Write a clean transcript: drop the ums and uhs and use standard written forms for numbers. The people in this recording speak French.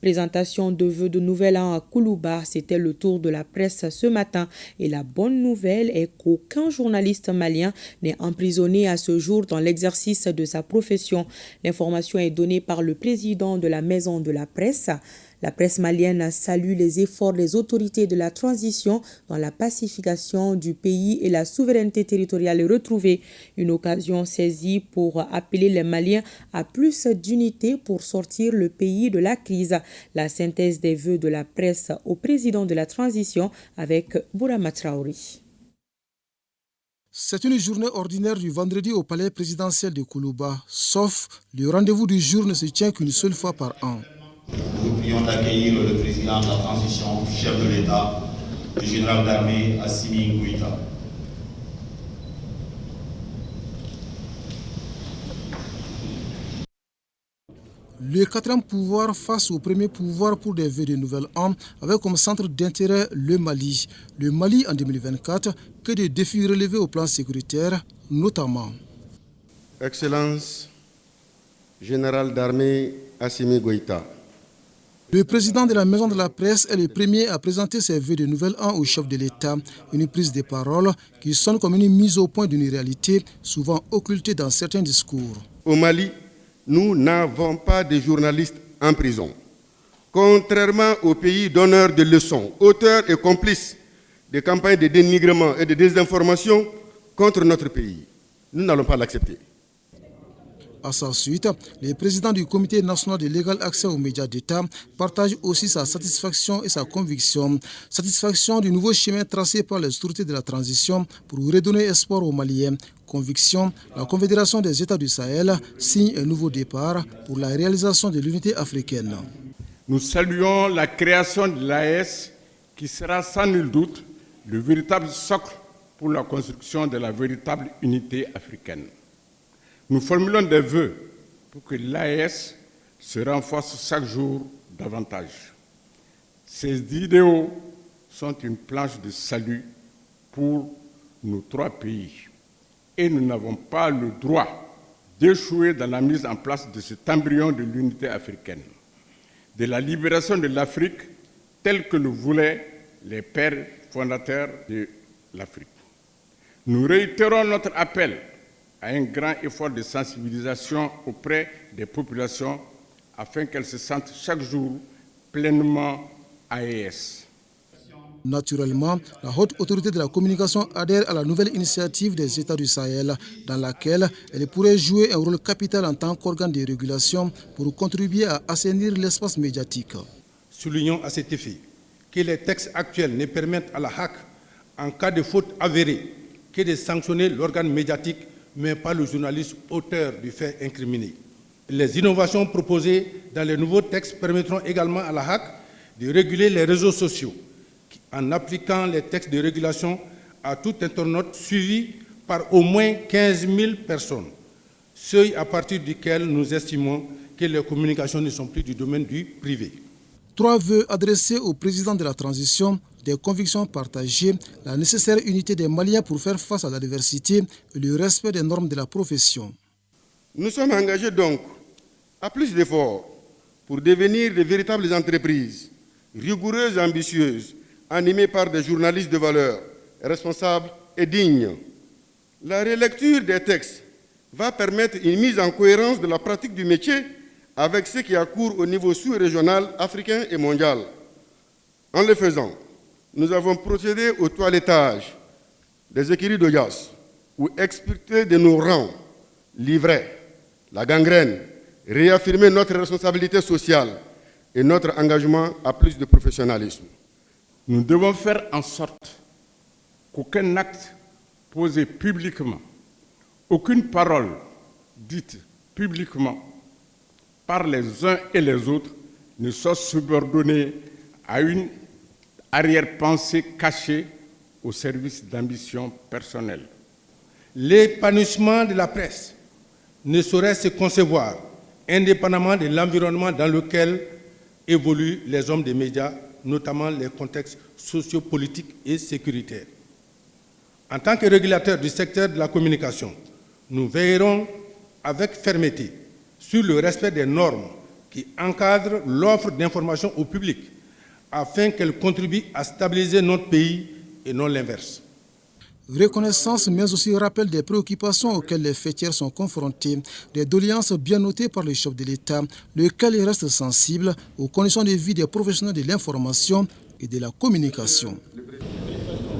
Présentation de vœux de nouvel an à Koulouba, c'était le tour de la presse ce matin. Et la bonne nouvelle est qu'aucun journaliste malien n'est emprisonné à ce jour dans l'exercice de sa profession. L'information est donnée par le président de la Maison de la Presse. La presse malienne salue les efforts des autorités de la transition dans la pacification du pays et la souveraineté territoriale retrouvée. Une occasion saisie pour appeler les Maliens à plus d'unité pour sortir le pays de la crise. La synthèse des vœux de la presse au président de la transition avec Bourama Traoré. C'est une journée ordinaire du vendredi au palais présidentiel de Koulouba, sauf le rendez-vous du jour ne se tient qu'une seule fois par an. Nous prions d'accueillir le président de la transition, chef de l'État, le général d'armée Assimi Goïta. Le quatrième pouvoir face au premier pouvoir pour des vœux de nouvel an avec comme centre d'intérêt le Mali. Le Mali en 2024, que de défis relevés au plan sécuritaire, notamment. Excellence, général d'armée Assimi Goïta. Le président de la Maison de la Presse est le premier à présenter ses vœux de nouvel an au chef de l'État. Une prise de parole qui sonne comme une mise au point d'une réalité souvent occultée dans certains discours. Au Mali, nous n'avons pas de journalistes en prison. Contrairement aux pays donneurs de leçons, auteurs et complices des campagnes de dénigrement et de désinformation contre notre pays, nous n'allons pas l'accepter. À sa suite, le président du Comité national de l'égal accès aux médias d'État partage aussi sa satisfaction et sa conviction. Satisfaction du nouveau chemin tracé par les autorités de la transition pour redonner espoir aux Maliens. Conviction, la Confédération des États du Sahel signe un nouveau départ pour la réalisation de l'unité africaine. Nous saluons la création de l'AES qui sera sans nul doute le véritable socle pour la construction de la véritable unité africaine. Nous formulons des vœux pour que l'AES se renforce chaque jour davantage. Ces idéaux sont une planche de salut pour nos trois pays. Et nous n'avons pas le droit d'échouer dans la mise en place de cet embryon de l'unité africaine, de la libération de l'Afrique telle que le voulaient les pères fondateurs de l'Afrique. Nous réitérons notre appel à un grand effort de sensibilisation auprès des populations afin qu'elles se sentent chaque jour pleinement AES. Naturellement, la haute autorité de la communication adhère à la nouvelle initiative des États du Sahel, dans laquelle elle pourrait jouer un rôle capital en tant qu'organe de régulation pour contribuer à assainir l'espace médiatique. Soulignons à cet effet que les textes actuels ne permettent à la HAC, en cas de faute avérée, que de sanctionner l'organe médiatique, mais pas le journaliste auteur du fait incriminé. Les innovations proposées dans les nouveaux textes permettront également à la HAC de réguler les réseaux sociaux, en appliquant les textes de régulation à tout internaute suivi par au moins 15 000 personnes, seuil à partir duquel nous estimons que les communications ne sont plus du domaine du privé. 3 vœux adressés au président de la transition, des convictions partagées, la nécessaire unité des Maliens pour faire face à la diversité et le respect des normes de la profession. Nous sommes engagés donc à plus d'efforts pour devenir de véritables entreprises, rigoureuses et ambitieuses, animées par des journalistes de valeur, responsables et dignes. La relecture des textes va permettre une mise en cohérence de la pratique du métier avec ce qui a cours au niveau sous-régional, africain et mondial. En le faisant, nous avons procédé au toilettage des écrits d'audience ou expulsé de nos rangs, livré la gangrène, réaffirmer notre responsabilité sociale et notre engagement à plus de professionnalisme. Nous devons faire en sorte qu'aucun acte posé publiquement, aucune parole dite publiquement par les uns et les autres ne soit subordonnée à une arrière-pensée cachée au service d'ambitions personnelles. L'épanouissement de la presse ne saurait se concevoir indépendamment de l'environnement dans lequel évoluent les hommes des médias, notamment les contextes sociopolitiques et sécuritaires. En tant que régulateur du secteur de la communication, nous veillerons avec fermeté sur le respect des normes qui encadre l'offre d'information au public afin qu'elle contribue à stabiliser notre pays et non l'inverse. Reconnaissance, mais aussi rappel des préoccupations auxquelles les fêtières sont confrontées, des doléances bien notées par le chef de l'État, lequel reste sensible aux conditions de vie des professionnels de l'information et de la communication.